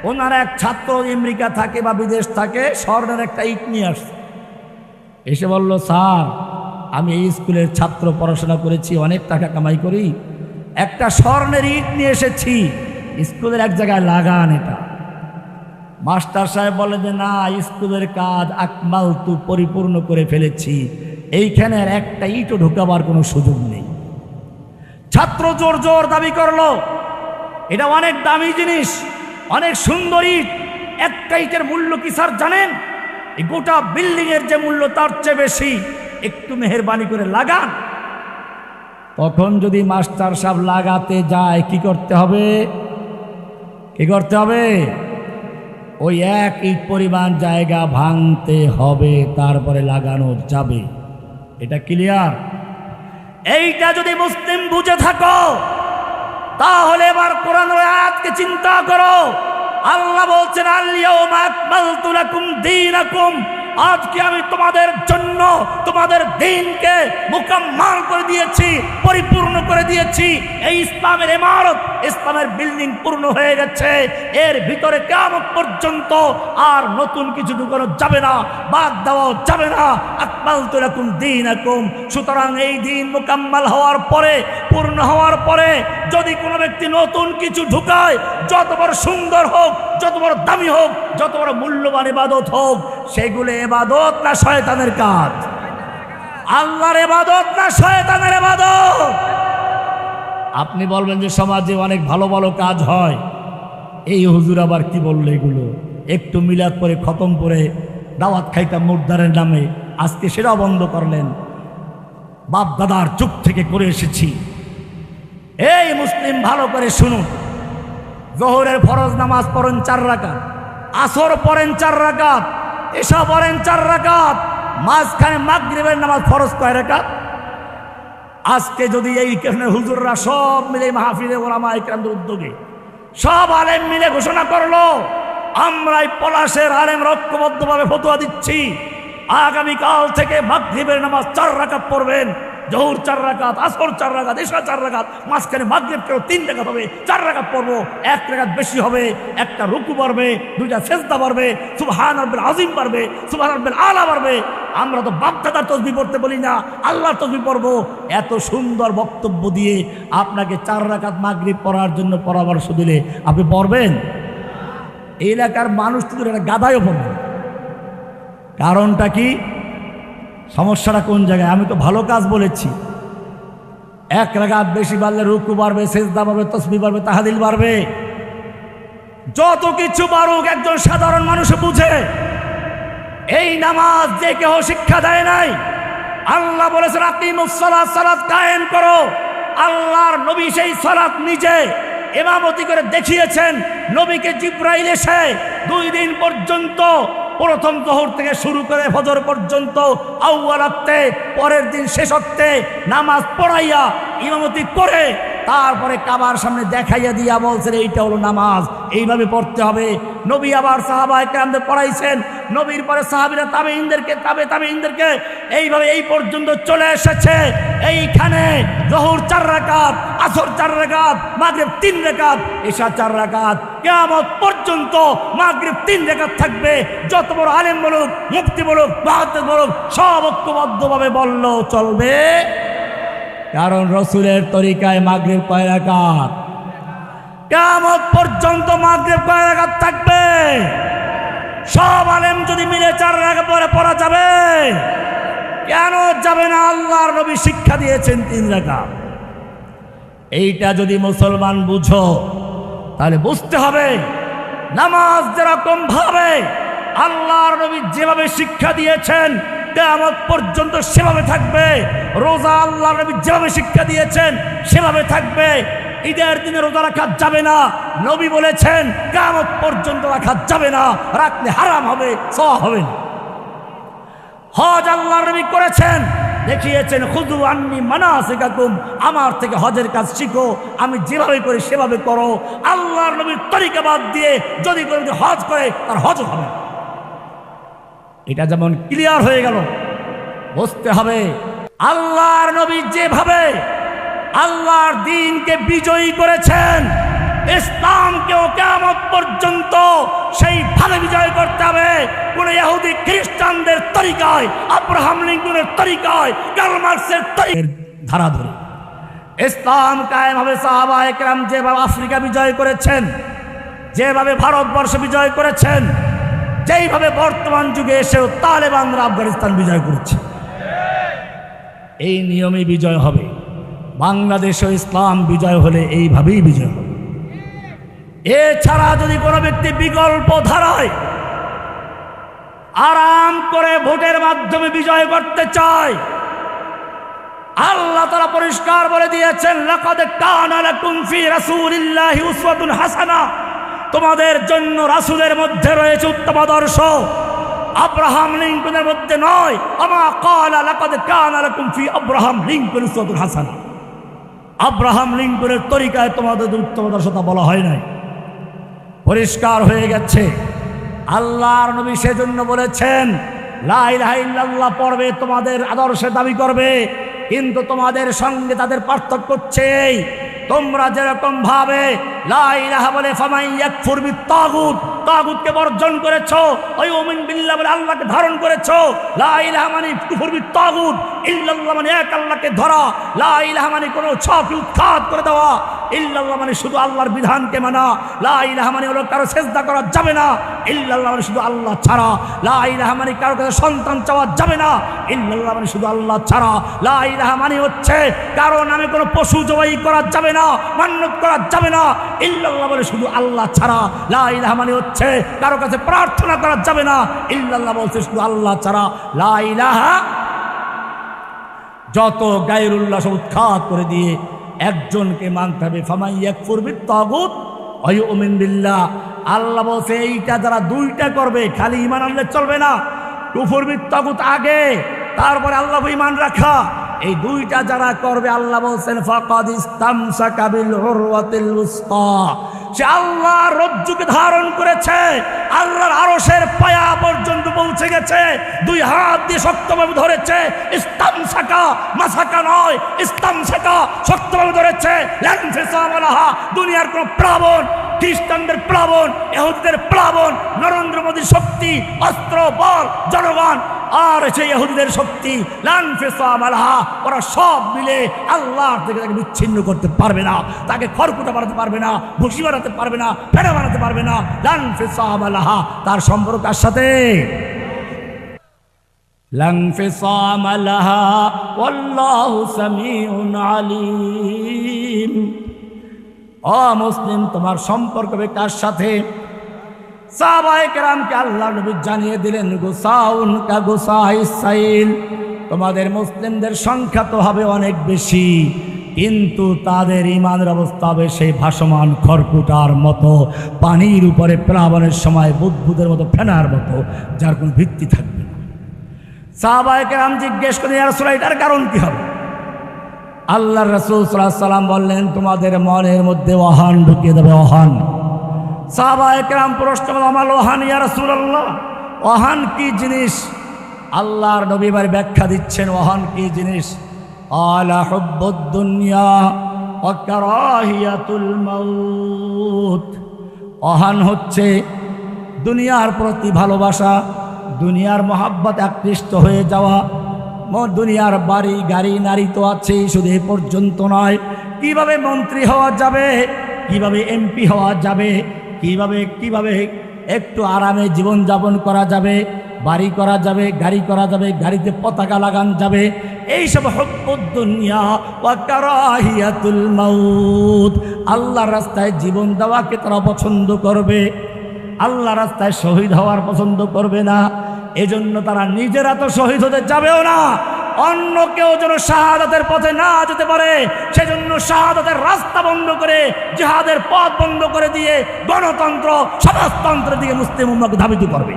ওনারা এক ছাত্র আমেরিকা থাকে বা বিদেশ থাকে, স্বর্ণের একটা ইট নিয়ে আসছে, এসে বলল, স্যার আমি এই স্কুলের ছাত্র, পড়াশোনা করেছি, অনেক টাকা কামাই করি, একটা স্বর্ণের ইট নিয়ে এসেছি, স্কুলের এক জায়গায় লাগান এটা। মাস্টার সাহেব বলে যে না, স্কুলের কাজ আকমালতু, পরিপূর্ণ করে ফেলেছি, এইখানে আর একটা ইটও ঢোকাবার কোনো সুযোগ নেই। ছাত্র জোর জোর দাবি করলো, এটা অনেক দামি জিনিস, অনেক সুন্দর ইট, একটা ইটের মূল্য কি স্যার জানেন? এই গোটা বিল্ডিং এর যে মূল্য তার চেয়ে বেশি, একটু মেহেরবানি করে লাগান। তখন যদি মাস্টার সাহেব লাগাতে যায়, কি করতে হবে? কি করতে হবে? ওই এক ইট পরিমাণ জায়গা ভাঙতে হবে, তারপরে লাগানো যাবে। এটা ক্লিয়ার? এইটা যদি মুসলিম বুঝে থাকো, তাহলে এবার কোরআনের আয়াতকে চিন্তা করো। আল্লাহ বলছেন, আল ইয়াউমা আকমালতু লাকুম দীনাকুম, আজকে আমি তোমাদের জন্য তোমাদের দিনকে মুকাম্মাল করে দিয়েছি, পরিপূর্ণ করে দিয়েছি। এই ইসলামের ইমারত, ইসলামের বিল্ডিং পূর্ণ হয়ে গেছে, এর ভিতরে কিয়ামত পর্যন্ত আর নতুন কিছু ঢুকানো যাবে না, বাদ দেওয়া যাবে না। আকমালতু লাকুম দীনাকুম। সুতরাং এই দিন মুকাম্মাল হওয়ার পরে, পূর্ণ হওয়ার পরে যদি কোনো ব্যক্তি নতুন কিছু ঢুকায়, যত বড় সুন্দর হোক, যত বড় দামি হোক, যত বড় মূল্যবান ইবাদত হোক, সেগুলো ইবাদত না শয়তানের কাজ? আল্লাহর ইবাদত না শয়তানের ইবাদত? আপনি বলবেন যে সমাজে অনেক ভালো ভালো কাজ হয়, এই হুজুর আবার কি বললো এগুলো? একটু মিলাদ করে খতম করে দাওয়াত খাইতাম মুর্দারের নামে, আজকে সেটাও বন্ধ করলেন। বাপ দাদার যুগ থেকে করে এসেছি। এই মুসলিম ভালো করে শুনুন, জোহরের ফরজ নামাজ পড়েন 4 রাকাত, আসর পড়েন 4 রাকাত, এশা পড়েন 4 রাকাত, মাঝখানে মাগরিবের নামাজ ফরজ কয় রাকাত? আজকে যদি এই কারণে হুজুররা সব মিলে মাহফিলে ওলামা ইকরামদের উদ্যোগে সব আলেম মিলে ঘোষণা করলো, আমরাই পলাশের আলেম ঐক্যবদ্ধভাবে ফতোয়া দিচ্ছি, আগামীকাল থেকে মাগরিবের নামাজ 4 রাকাত পড়বেন, জোহর 4 রাকাত, আসর 4 রাকাত, এশা 4 রাকাত, মাঝখানে মাগরিব কেউ 3 রাকাত হবে, 4 রাকাত পড়বো, 1 রাকাত বেশি হবে, একটা রুকু বাড়বে, 2টা সেজদা বাড়বে, সুবহান রাব্বিল আযীম বাড়বে, সুবহান রাব্বিল আলা বাড়বে। আমরা তো বাপদাদার তসবিহ পড়তে বলি না, আল্লাহর তসবিহ পড়বো। এত সুন্দর বক্তব্য দিয়ে আপনাকে 4 রাকাত মাগরিব পড়ার জন্য পরামর্শ দিলে আপনি পড়বেন? এই এলাকার মানুষ তো একটা গাধায়ও পড়বে। কারণটা কি? সমস্যাটা কোন জায়গায়? আমি তো ভালো কাজ বলেছি, 1 রাকাত বেশি বাড়লে রুকু বাড়বে, সেজদা বাড়বে, তসবিহ বাড়বে, তাহলিল বাড়বে, যত কিছু বাড়ুক একজন সাধারণ মানুষ বুঝে। এই নামাজ যে কেউ শিক্ষা দেয় নাই। আল্লাহ বলেছেন আকিমুস সালাত, সালাত কায়েম করো। আল্লাহর নবী সেই সালাত নিজে ইমামতি করে দেখিয়েছেন। নবীকে জিবরাইল এসে 2 দিন পর্যন্ত, প্রথম জোহর থেকে শুরু করে ফজর পর্যন্ত আউয়াল ওয়াক্তে, পরের দিন শেষ ওয়াক্তে নামাজ পড়াইয়া ইমামতি করে তারপরে কাবার সামনে দেখাইয়া দিয়া বলছেন এইটা হলো নামাজ, এইভাবে পড়তে হবে। নবী আবার সাহাবায়ে কেরামদের পড়াইছেন, নবীর পরে সাহাবীরা তাবেঈনদেরকে, তাবেঈনদেরকে, এইভাবে এই পর্যন্ত চলে এসেছে। এইখানে জোহর 4 রাকাত, আসর 4 রাকাত, মাগরিব 3 রাকাত, এশা 4 রাকাত, কিয়ামত পর্যন্ত মাগরিব 3 রাকাত থাকবে। যত বড় আলেম বলুক, মুফতি বলুক, মুহাদ্দিস বলুক, সব ঐক্যবদ্ধভাবে বললেও চলবে। কারণ রসুলের তরিকায় মাগরিব কয় রাকাত? কিয়ামত পর্যন্ত মাগরিব কয় রাকাত থাকবে? সব আলেম যদি মিলে 4 রাকাত পরে পড়া যাবে? কেন যাবে না? আল্লাহর নবী শিক্ষা দিয়েছেন 3 রাকাত। এইটা যদি মুসলমান বুঝো তাহলে বুঝতে হবে নামাজ যেরকম ভাবে আল্লাহর নবী যেভাবে শিক্ষা দিয়েছেন কিয়ামত পর্যন্ত সেভাবে থাকবে। রোজা আল্লাহর নবী যেভাবে শিক্ষা দিয়েছেন সেভাবে থাকবে। ঈদের দিনে রোজা রাখা যাবে না, নবী বলেছেন কিয়ামত পর্যন্ত রাখা যাবে না, রাখলে হারাম হবে, সওয়াব হবে না। হজ আল্লাহর নবী করেছেন, দেখিয়েছেন খুযু আন্নী মানাসিকাকুম, আমার থেকে হজের কাজ শিখো, আমি যেভাবে করি সেভাবে করো। আল্লাহর নবীর তরিকা বাদ দিয়ে যদি কেউ হজ করে তার হজ হবে না। এটা যেমন ক্লিয়ার হয়ে গেল, বুঝতে হবে আল্লাহর নবী যেভাবে আল্লাহর দ্বীনকে বিজয়ী করেছেন, ইসলামকেও কিয়ামত পর্যন্ত সেইভাবে বিজয় করতে হবে। কোন ইহুদি খ্রিস্টানদের তরিকায়, আব্রাহাম লিঙ্কনের তরিকায়, কার্ল মার্কসের ধারা ধরে ইসলাম কায়েম হবে। সাহাবায়ে কেরাম যেভাবে আফ্রিকা বিজয় করেছেন, যেভাবে ভারতবর্ষ বিজয় করেছেন, যেইভাবে বর্তমান যুগে এসেও তালেবানরা আফগানিস্তান বিজয় করেছে, এই নিয়মে বিজয় হবে। বাংলাদেশে ইসলাম বিজয় হলে এইভাবেই বিজয় হবে। এছাড়া যদি কোনো ব্যক্তি বিকল্প ধারায় আরাম করে ভোটের মাধ্যমে বিজয় করতে চায়, আল্লাহ তাআলা পরিষ্কার বলে দিয়েছেন লাকাদ কানা লাকুম ফি রাসূলিল্লাহি উসওয়াতুন হাসানাহ, তোমাদের জন্য রাসূলের মধ্যে রয়েছে উত্তম আদর্শ। আব্রাহাম লিঙ্কনের মধ্যে নয়। আমা ক্বালা লাকাদ কানা লাকুম ফি আব্রাহাম লিঙ্কন উসওয়াতুন হাসানাহ, আব্রাহাম লিঙ্কনের তরিকায় তোমাদের উত্তম আদর্শতা বলা হয় নাই। পরিষ্কার হয়ে গেছে। আল্লাহর নবী সেজন্য বলেছেন লা ইলাহা ইল্লাল্লাহ পড়বে, তোমাদের আদর্শের দাবি করবে, কিন্তু তোমাদের সঙ্গে তাদের পার্থক্য হচ্ছে তোমরা যেরকম ভাবে লা ইলাহা বলে ফামান ইয়াকফুর বিত্তাগুত, তাগুতকে বর্জন করেছো, ওই মুমিন বিল্লাহ বলে আল্লাহকে ধারণ করেছো। লা ইলাহা মানে কুফর বিত্তাগুত, ইল্লাল্লাহ মানে এক আল্লাহকে ধরা, লা ইলাহা মানে কোনো ছাপকে উৎখাত করে দেওয়া, ইল্লাল্লাহ মানে শুধু আল্লাহর বিধানকে মানা, লা ইলাহা মানে হলো কারো সেজদা করা যাবে না, ইল্লাল্লাহ মানে শুধু আল্লাহ ছাড়া, লা ইলাহা মানে কারো কাছে সন্তান চাওয়া যাবে না, ইল্লাল্লাহ মানে শুধু আল্লাহ ছাড়া, লা ইলাহা মানে হচ্ছে কারো নামে কোনো পশু জবাই করা যাবে না, মান্যত করা যাবে না, ইল্লাল্লাহ মানে শুধু আল্লাহ ছাড়া, লা ইলাহা মানে হচ্ছে কারো কাছে প্রার্থনা করা যাবে না, ইল্লাল্লাহ বলছে শুধু আল্লাহ ছাড়া। লা ইলাহা যত গায়রুল্লাহ সব উৎখাত করে দিয়ে একজনকে মানতে হবে। ফামান ইয়াকফুর বিত্তাগুত, ওয়া ইউমিন বিল্লাহ। আল্লাহ বলছে এইটা যারা দুইটা করবে, খালি ঈমান আনলে চলবে না, কুফর বিত্তাগুত আগে, তারপরে আল্লাহ ঈমান রাখা, এই দুইটা যারা করবে আল্লাহ বলছেন ফাকাদ ইসতামসাকা বিল উরওয়াতিল উসকা, সে আল্লাহর রজ্জুকে ধারণ করেছে, আল্লাহর আরশের পায়া পর্যন্ত পৌঁছে গেছে, দুই হাত দিয়ে শক্তভাবে ধরেছে। ইসতামসাকা, মাসাকা নয়, ইসতামসাকা, শক্তভাবে ধরেছে। লান ফিসামা লাহা, দুনিয়ার কোন প্লাবন, খ্রিস্টানদের প্লাবন, ইহুদিদের প্লাবন, নরেন্দ্র মোদীর শক্তি, অস্ত্র, বল, জনগণ আর সেই ইহুদিদের শক্তি, লান ফিসামা লাহা, ওরা সব মিলে আল্লাহর থেকে তাকে বিচ্ছিন্ন করতে পারবে না, তাকে খড়কুটা বানাতে পারবে না, ভুসি বানাতে পারবে না, ফেনা বানাতে পারবে না। লান ফিসামা লাহা, তার সম্পর্ক কার সাথে? লান ফিসামা লাহা ওয়াল্লাহু সামিউন আলিম। ও মুসলিম, তোমার সম্পর্ক হবে কার সাথে? সাহাবায়ে কেরামকে আল্লাহ নবী জানিয়ে দিলেন গুসাউন কা গুসাইস সাইল, তোমাদের মুসলিমদের সংখ্যা তো হবে অনেক বেশি, কিন্তু তাদের ঈমানের অবস্থা হবে সেই ভাসমান খড়কুটার মতো, পানির উপরে প্লাবনের সময় বুদবুদের মতো, ফেনার মতো, যার কোনো ভিত্তি থাকবে না। সাহাবায়ে কেরাম জিজ্ঞেস করেন ইয়া রাসূলুল্লাহ, এটার কারণ কি হবে? আল্লাহর রাসূল সাল্লাল্লাহু আলাইহি সাল্লাম বললেন তোমাদের মনের মধ্যে ওহান ঢুকিয়ে দেবে, ওহান। সাহাবায়ে কেরাম প্রশ্ন করলেন আমাল ওহান ইয়া রাসূলুল্লাহ, ওহান কি জিনিস? আল্লাহর নবী এবার ব্যাখ্যা দিচ্ছেন ওহান কি জিনিস। আলা হুব্বুদ দুনিয়া ওয়া কারাহিয়াতুল মাউত, ওহান হচ্ছে দুনিয়ার প্রতি ভালোবাসা, দুনিয়ার মহাব্বত আকৃষ্ট হয়ে যাওয়া। দুনিয়ার বাড়ি গাড়ি নারী তো আছেই, শুধু এ পর্যন্ত নয়, কিভাবে মন্ত্রী হওয়া যাবে, কিভাবে এমপি হওয়া যাবে, কিভাবে একটু আরামে জীবনযাপন করা যাবে, বাড়ি করা যাবে, গাড়ি করা যাবে, গাড়িতে পতাকা লাগান যাবে, এইসব হুব্বুদ দুনিয়া ওয়া কারাহিয়াতুল মাউত, আল্লাহর রাস্তায় জীবন দেওয়াকে তারা পছন্দ করবে, আল্লাহর রাস্তায় শহীদ হওয়ার পছন্দ করবে না। এজন্য তারা নিজেরা তো শহীদ হতে যাবেও না, অন্য কেউ যেন শাহাদাতের পথে না যেতে পারে সেজন্য শাহাদাতের রাস্তা বন্ধ করে, জিহাদের পথ বন্ধ করে দিয়ে গণতন্ত্র, সমাজতন্ত্রের দিকে মুসলিম উম্মাহকে ধাবিত করবে,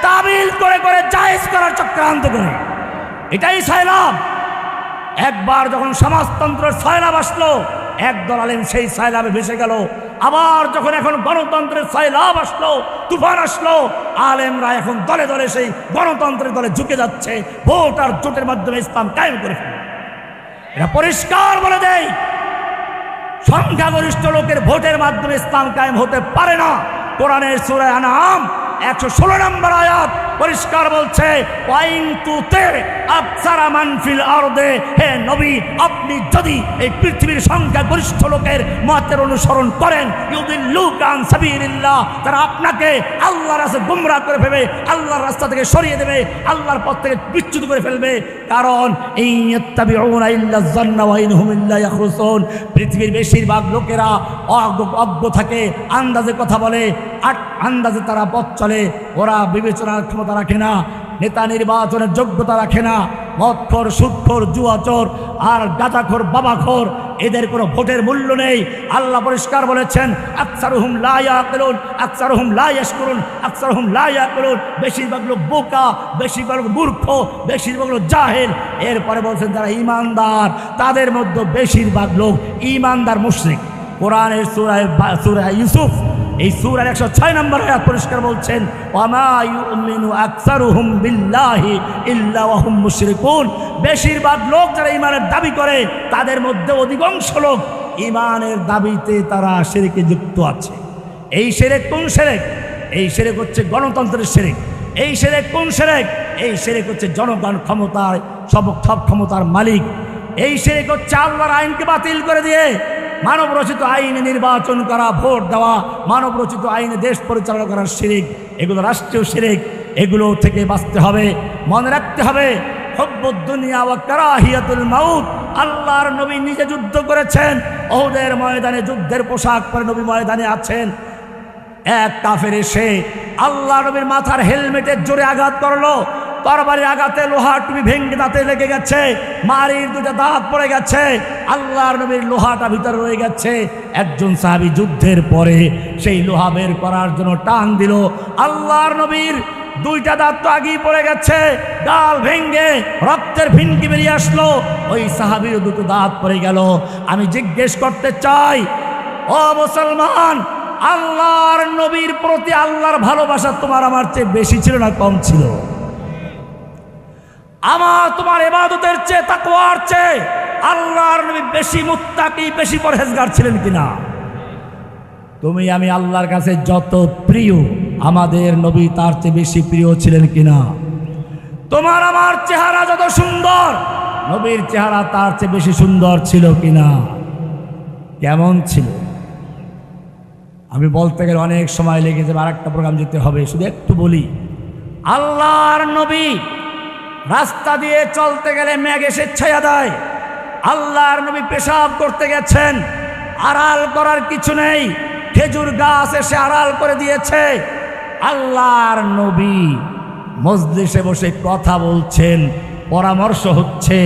তাবিল করে করে জায়েজ করার চক্রান্ত করে। এটাই সায়লাব। একবার যখন সমাজতন্ত্রের সায়লাব আসলো, একদল আলেম সেই সায়লাবে ভেসে গেল। আবার যখন এখন গণতন্ত্রের সায়লাব আসলো, তুফান আসলো, আলেমরা এখন দলে দলে সেই গণতন্ত্রের দলে ঝুঁকে যাচ্ছে, ভোট আর জোটের মাধ্যমে ইসলাম কায়েম করে ফেলে। এটা পরিষ্কার বলে দেয়, সংখ্যাগরিষ্ঠ লোকের ভোটের মাধ্যমে ইসলাম কায়েম হতে পারে না। কোরআনের সূরা আনআম 116 নম্বর আয়াত পরিষ্কার বলছে ওয়াইন তুতে আকসারা মান ফিল আরদে, হে নবী আপনি যদি এই পৃথিবীর সংখ্যাগরিষ্ঠ লোকের মতের অনুসরণ করেন, ইউদিল্লুকা আন সাবিলিল্লাহ, তারা আপনাকে আল্লাহর রাস্তায় গুমরাহ করে ফেলবে, আল্লাহর রাস্তা থেকে সরিয়ে দেবে, আল্লাহর পথ থেকে বিচ্যুত করে ফেলবে। কারণ ইয়াত্তাবিউনা ইল্লা যান্না ওয়া ইনহুম ইল্লা ইয়াখরুসুন, পৃথিবীর বেশিরভাগ লোকেরা অজ্ঞ থাকে, আন্দাজে কথা বলে, আন্দাজে তারা পথ চলে, ওরা বিবেচনার ক্ষমতা রাখে না, নেতা নির্বাচনের যোগ্যতা রাখে না। মদখোর, সুদখোর, জুয়াচোর আর গাঁজাখোর, বাবাখোর, এদের কোনো ভোটের মূল্য নেই। আল্লাহ পরিষ্কার বলেছেন আকসারুহুম লা ইয়াকিলুন, আকসারুহুম লা ইয়াশকুরুন, আকসারুহুম লা ইয়াকিলুন, বেশিরভাগ লোক বোকা, বেশিরভাগ লোক মূর্খ, বেশিরভাগ লোক জাহেল। এরপরে বলছেন যারা ঈমানদার, তাদের মধ্যে বেশিরভাগ লোক ঈমানদার মুশরিক। কোরআনের সূরা ইউসুফ এই সূরার 106 নম্বর আয়াত পরিষ্কার বলছেন ওয়ামা ইউমিনু আকসারুহুম বিল্লাহি ইল্লা ওয়া হুম মুশরিকুন, বেশিরভাগ লোক যারা ঈমানের দাবি করে তাদের মধ্যে অধিকাংশ লোক ঈমানের দাবিতে তারা শিরকে যুক্ত আছে। এই শিরক কোন শিরক? এই শিরক হচ্ছে গণতন্ত্রের শিরক। এই শিরক কোন শিরক? এই শিরক হচ্ছে জনগণ ক্ষমতায় সব ক্ষমতার মালিক। এই শিরক হচ্ছে আল্লাহর আইনকে বাতিল করে দিয়ে মানব রচিত আইনে নির্বাচন করা, ভোট দেওয়া, মানব রচিত আইনে দেশ পরিচালনা করার শিরক। এগুলো রাষ্ট্রীয় শিরক, এগুলো থেকে বাঁচতে হবে। মনে রাখতে হবে হুব্বুদ দুনিয়া ওয়া কারাহিয়াতুল মাউত। আল্লাহর নবী নিজে যুদ্ধ করেছেন, উহুদের ময়দানে যুদ্ধের পোশাক পরে নবী ময়দানে আছেন। এক কাফের এসে আল্লাহ নবীর মাথার হেলমেটের জোরে আঘাত করলো। তরবারির আঘাতে লোহার টুপি ভেঙে দাঁতে লেগে গেছে, মারির দুটো দাঁত পড়ে গেছে, আল্লাহর নবীর লোহাটা ভিতরে রয়ে গেছে। একজন সাহাবী যুদ্ধের পরে সেই লোহা বের করার জন্য টান দিল, আল্লাহর নবীর দুইটা দাঁত তো আগেই পড়ে গেছে, গাল ভেঙ্গে রক্তের ফিনকি বেরিয়ে আসলো, ওই সাহাবীর দুটো দাঁত পড়ে গেল। আমি জিজ্ঞেস করতে চাই, ও মুসলমান, আল্লাহর নবীর প্রতি আল্লাহর ভালোবাসা তোমার আমার চেয়ে বেশি ছিল না কম ছিল? আমার তোমার ইবাদতের চেয়ে তাকওয়ার চেয়ে আল্লাহর নবী বেশি মুত্তাকি, বেশি পরহেজগার ছিলেন কিনা? তুমি আমি আল্লাহর কাছে যত প্রিয়, আমাদের নবী তার চেয়ে বেশি প্রিয় ছিলেন কিনা? তোমার আমার চেহারা যত সুন্দর, নবীর চেহারা তার চেয়ে বেশি সুন্দর ছিল কিনা? কেমন ছিল? আমি বলতে গেলে অনেক সময় লেগে যাবে, আর একটা প্রোগ্রাম যেতে হবে, শুধু একটু বলি। আল্লাহর নবী রাস্তা দিয়ে চলতে গেলে মেঘ এসে ছায়া দেয়। আল্লাহর নবী পেশাব করতে গেছেন, আড়াল করার কিছু নেই, খেজুর গাছ এসে আড়াল করে দিয়েছে। আল্লাহর নবী মজলিসে বসে কথা বলছেন, পরামর্শ হচ্ছে,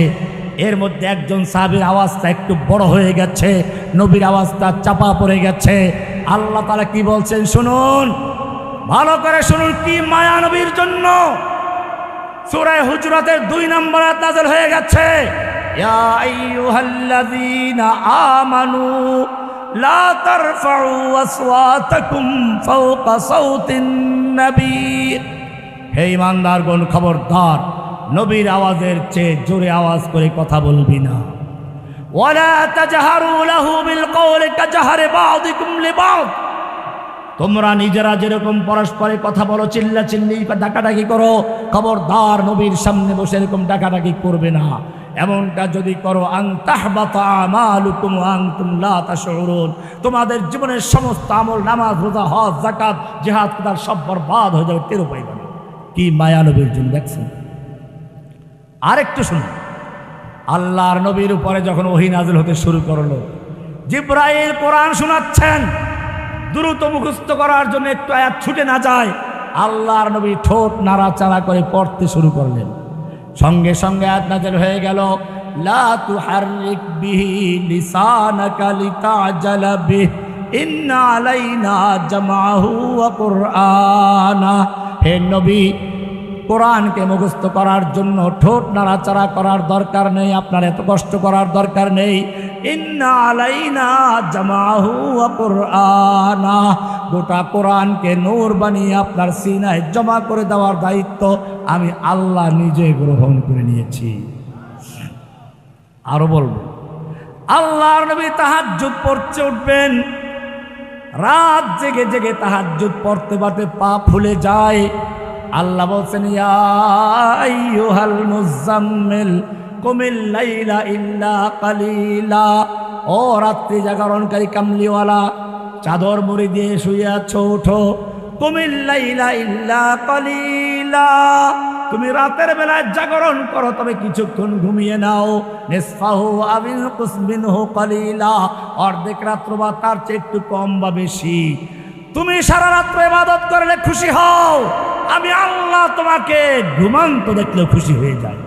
এর মধ্যে একজন সাহাবীর আওয়াজটা একটু বড় হয়ে গেছে, নবীর আওয়াজটা চাপা পড়ে গেছে। আল্লাহ তাআলা কি বলছেন শুনুন, ভালো করে শুনুন, কি মায়া নবীর জন্য। সূরা হুজুরাতের 2 নম্বর আয়াত নাযিল হয়ে গেছে, ইয়া আইয়ুহাল্লাযীনা আমানু লা তারফাউ আসওয়াতাকুম ফাওকা সাওতিন নবী। হে ঈমানদারগণ, খবরদার, নবীর আওয়াজের চেয়ে জোরে আওয়াজ করে কথা বলবি না। ওয়ালা তাজহারু লাহু বিল কওলি কাজহারি বা'দিকুম লিবা'দ। তোমরা নিজেরা যেরকম পরস্পরে কথা বলো, চিল্লা চিল্লি ডাকাডাকি করো, খবরদার নবীর সামনে বসে এরকম ডাকাডাকি করবে না। এমনটা যদি করো, আন তাহবাতা আমালুকুম ওয়া আনতুম লা তাশউরুন, তোমাদের জীবনের সমস্ত আমল, নামাজ, রোজা, হজ, যাকাত, জিহাদ, কিতাব সব বরবাদ হয়ে যাবে, টেরও পাইবে না। কি মায়া নবীর জন্য, দেখছেন? আরেকটু শুনুন, আল্লাহর নবীর উপরে যখন ওহী নাযিল হতে শুরু করলো, জিবরাইল কোরআন শোনাচ্ছেন, দ্রুত মুখস্থ করার জন্য একটু আয়াত ছুটে না যায়, আল্লাহর নবী ঠোঁট নাড়াচাড়া করে পড়তে শুরু করলেন। সঙ্গে সঙ্গে আয়াত নাযিল হয়ে গেল, লা তুহাররিক বিহি লিসানাকা লিতাজালা বিহি ইন্না আলাইনা জামাহু ওয়া কুরআনা। হে নবী, কোরআনকে মুখস্থ করার জন্য ঠোঁট নাড়াচাড়া করার দরকার নেই, আপনার এত কষ্ট করার দরকার নেই। ইন্না আলাইনা জামাহু ওয়া কুরআনা, গোটা কোরআনকে নূর বানিয়ে আপনার সিনায় জমা করে দেওয়ার দায়িত্ব আমি আল্লাহ নিজে গ্রহণ করে নিয়েছি। আরো বলবো, আল্লাহর নবী তাহাজ্জুদ পড়তে উঠবেন, রাত জেগে জেগে তাহাজ্জুদ পড়তে পড়তে পা ফুলে যায়। আল্লাহ বলছেন, ইয়া আইয়ুহাল মুযাম্মিল কুমিল লাইলা ইল্লা কালিলা। ও রাত্রি জাগরণকারী কামলিওয়ালা, চাদর মুড়ি দিয়ে শুয়ে আছো, ওঠো। কুমিল লাইলা ইল্লা কালিলা, তুমি রাতের বেলায় জাগরণ করো, তবে কিছুক্ষণ ঘুমিয়ে নাও। নিসফাহু আবিল কুসমিনহু কালিলা, অর্ধেক রাত্র বা তার চেয়ে একটু কম বা বেশি। তুমি সারা রাত্র ইবাদত করলে খুশি হও, আমি আল্লাহ তোমাকে ঘুমান্ত দেখলেও খুশি হয়ে যায়।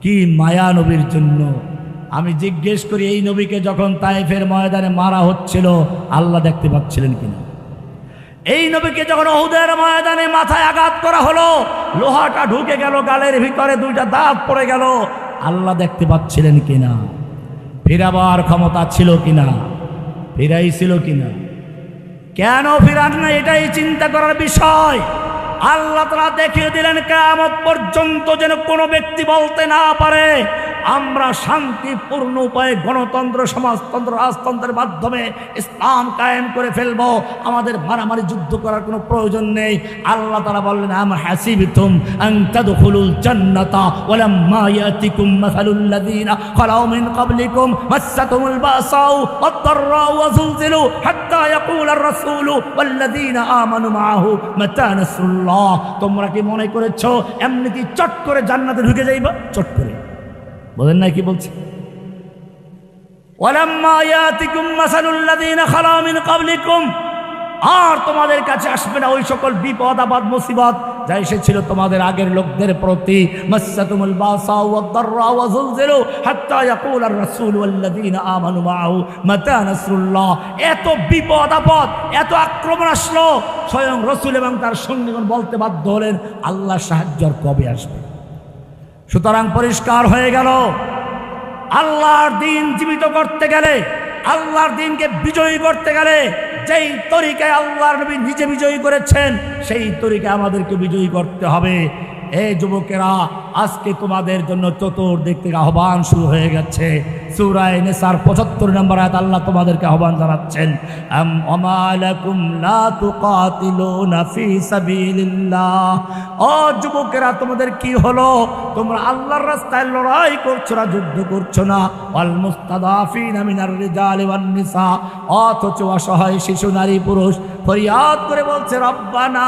কি মায়া নবীর জন্য। আমি জিজ্ঞেস করি, এই নবীকে যখন তায়েফের ময়দানে মারা হচ্ছিল, আল্লাহ দেখতে পাচ্ছিলেন কিনা? এই নবীকে যখন উহুদের ময়দানে মাথায় আঘাত করা হলো, লোহাটা ঢুকে গেল গালের ভিতরে, 2টা দাঁত পড়ে গেল, আল্লাহ দেখতে পাচ্ছিলেন কিনা? ফিরাবার ক্ষমতা ছিল কিনা? ফিরাইছিল কিনা? কেন ফিরান না, এটাই চিন্তা করার বিষয়। আল্লাহ তাআলা দেখিয়ে দিলেন, কিয়ামত পর্যন্ত যেন কোনো ব্যক্তি বলতে না পারে আমরা শান্তিপূর্ণ উপায়ে গণতন্ত্র, সমাজতন্ত্র, রাজতন্ত্রের মাধ্যমে ইসলাম কায়েম করে ফেলব, আমাদের মারামারি যুদ্ধ করার কোনো প্রয়োজন নেই। আল্লাহ তাআলা বললেন, আম হাসিবতুম আন তাদখুলুল জান্নাতা ওয়ালাম্মা ইয়াতিকুম মাসালুল লাযিনা খালাউ মিন ক্বাবলিকুম মাসসাতুমুল বাসাউ ওয়াদ-দাররাউ ওয়া যুলজিলু হাত্তা ইয়াকুলার রাসূলু ওয়াল্লাযিনা আমানু মাআহু মাতা নাসরুল্লাহ। তোমরা কি মনে করেছো এমনি কি চট করে জান্নাতে ঢুকে যাইবা? চট করে বলেন না, কি বলছে? ওয়ালাম্মা ইয়াতিকুম মাসালুল লাযিনা খালাউ মিন ক্বাবলিকুম, আর তোমাদের কাছে আসবে না ওই সকল বিপদ আপদ মুসিবত যা এসেছিল তোমাদের আগের লোকদের প্রতি। মাসসাতুমুল বাসা ওয়াদ-দাররা ওয়া যুলজিলু হাত্তা ইয়াকুলার রাসূলু ওয়াল্লাযীনা আমানু মাআহু মাতা নাসরুল্লাহ। এত বিপদ আপদ, এত আক্রমণ আসলো, স্বয়ং রাসূল এবং তার সঙ্গীগণ বলতে বাধ্য হলেন আল্লাহর সাহায্য কবে আসবে। সুতরাং পরিষ্কার হয়ে গেল, আল্লাহর দ্বীন জীবিত করতে গেলে, আল্লাহর দ্বীনকে বিজয়ী করতে গেলে যেই তরিকায় আল্লাহর নবী নিজে বিজয়ী করেছেন সেই তরিকায় আমাদেরকে বিজয়ী করতে হবে। এই যুবকেরা, আজকে তোমাদের জন্য চতুর্দিক থেকে আহ্বান শুরু হয়ে গেছে। সূরা নিসার ৭৫ নম্বর আয়াত আল্লাহ তোমাদেরকে আহ্বান জানাচ্ছেন, ওমা লাকুম লা তুকাতিলুনা ফি সাবিলিল্লাহ। ও যুবকেরা, তোমাদের কি হলো? তোমরা আল্লাহর রাস্তায় লড়াই করছো না, যুদ্ধ করছো না। ওয়াল মুস্তাদাফিনা মিনার রিজালি ওয়ান নিসা, অথচ অসহায় শিশু, নারী, পুরুষ ফরিয়াদ করে বলছে রব্বানা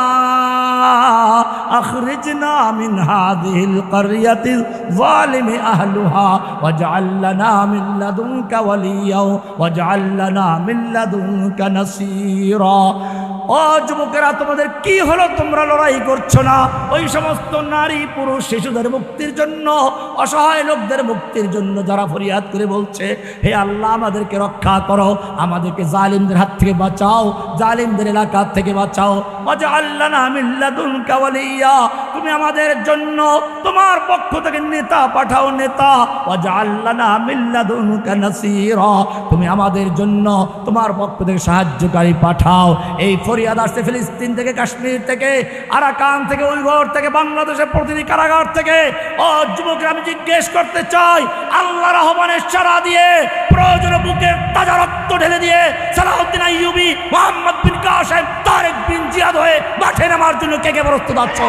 আখরিজনা মিন হাযিহিল ক্বরিয়াতি যালিমি আহলুহা ওয়াজআল লানা মিন লাদুনকা ওয়ালিয়্যা ওয়াজআল লানা মিন লাদুনকা নাসীরা। ও যুবকেরা, তোমাদের কি হলো? তোমরা লড়াই করছো না ওই সমস্ত নারী, পুরুষ, শিশুদের মুক্তির জন্য, অসহায় লোকদের মুক্তির জন্য যারা ফরিয়াদ করে বলছে হে আল্লাহ আমাদেরকে রক্ষা করো, আমাদেরকে জালিমদের হাত থেকে বাঁচাও, জালিমদের এলাকা থেকে বাঁচাও। ওয়াজআল লানা মিন লাদুনকা ওয়ালিয়্যা, তুমি আমাদের জন্য তোমার পক্ষ থেকে নেতা পাঠাও, নেতা। ওয়াজআল লানা মিন লাদুনকা নাসীরা, তুমি আমাদের জন্য তোমার পক্ষ থেকে সাহায্যকারী পাঠাও। এই ফরিয়াদ আসছে ফিলিস্তিন থেকে, কাশ্মীর থেকে, আরাকান থেকে, উইঘুর থেকে, বাংলাদেশের প্রতিটি কারাগার থেকে। ও যুবকরা, আমি জিজ্ঞেস করতে চাই, আল্লাহর আহ্বানের সাড়া দিয়ে, প্রয়োজনে বুকের তাজা রক্ত ঢেলে দিয়ে সালাউদ্দিন আইয়ুবী, মুহাম্মদ বিন কাসেম, তারেক বিন জিয়াদ হয়ে মাঠে নামার জন্য কে কে প্রস্তুত আছো?